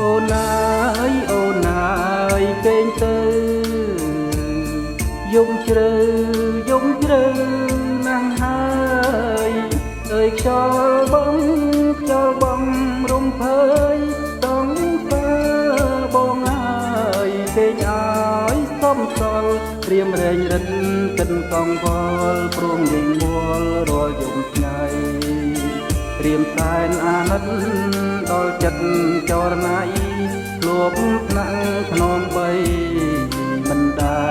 អូនអើយពេញទៅយំជ្រៅណាស់ហើយអើយខ្យល់បងរំភើយต้องធ្វើបងអើយពេញឲ្យសំសល់ព្រាមរែងរិនកិនកងវល់ព្រមលេងមូលរាល់យំថ្ងៃព្រាមសែនអាណិតដល់ចិត្តចរណៃធ្លាប់ថ្នាក់ខ្នងបីមិនដែ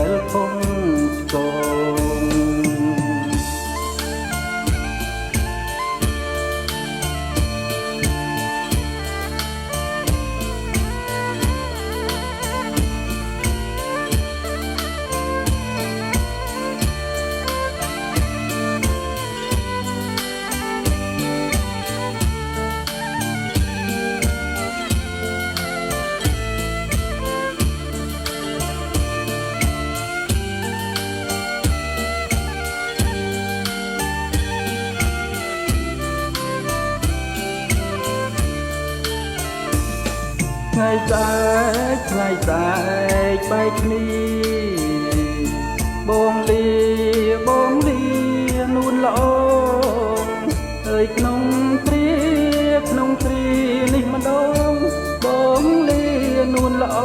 លគង់ស្គងថ្ងៃស្អែកបែកគ្នាបងលានួនល្អអើយក្នុងគ្រានេះម្ដងបងលានួនល្អ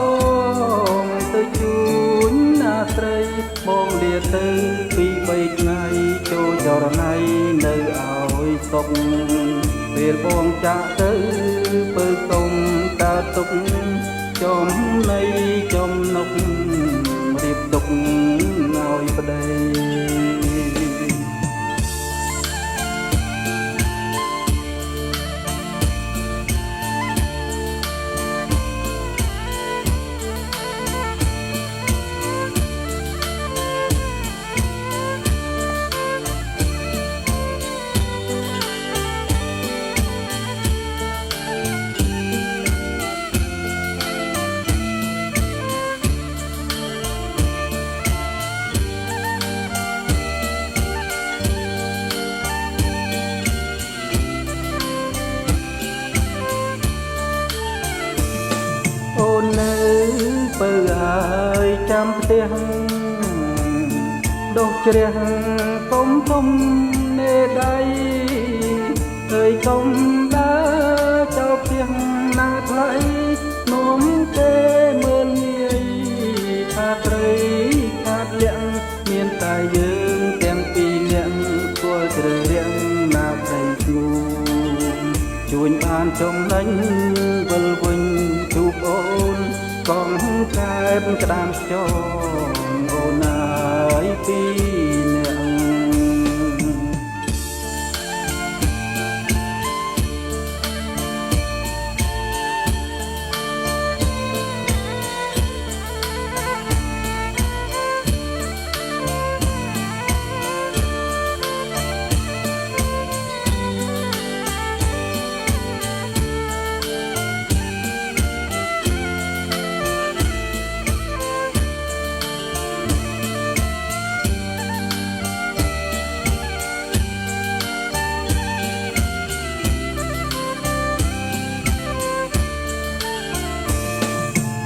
ទៅជួញណាស្រីបងលាទៅពី3ថ្ងៃចូលចរណៃនៅឲ្យសុខពេលបងចាក់ទៅពើកុំកើតទុកចំណៃចំណុករៀបទុកឲ្យប្តីអូននៅពើហើយចាំផ្ទះដុសជ្រះកុំនេដៃអើយកុំដើរចោលផ្ទះណាថ្លៃនោមទេមើលងាយខាតត្រីខាតលាក់មានតែយើងទាំងពីរនាក់គួរជ្រើរៀងណាស្រីស្ងួនជួញបានចំណេញវិលវិញជួបអូនកងកែបក្តាមខ្យងអូនអើយពីអ្នក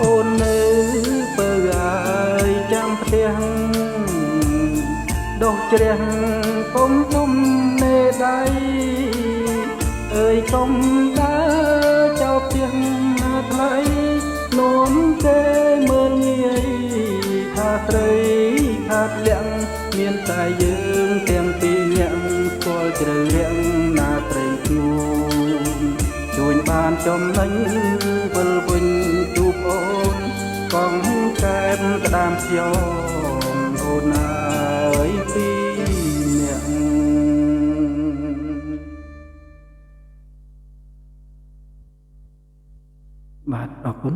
អូននៅពើហើយចាំផ្ទះដុសជ្រះកុំនេដៃអើយកុំដើរចោលផ្ទះណាថ្លៃនោមទេមើលងាយថាស្រីខាតលាក់មានតែយើងទាំងពីរនាក់ស្គាល់ជ្រៅរាក់ណាស្រីស្ងួនជួញបានចំណេញវិលវិញជួបអូនកងកែបក្តាមខ្យងអូនអើយពីអ្នកបាទអរគុណ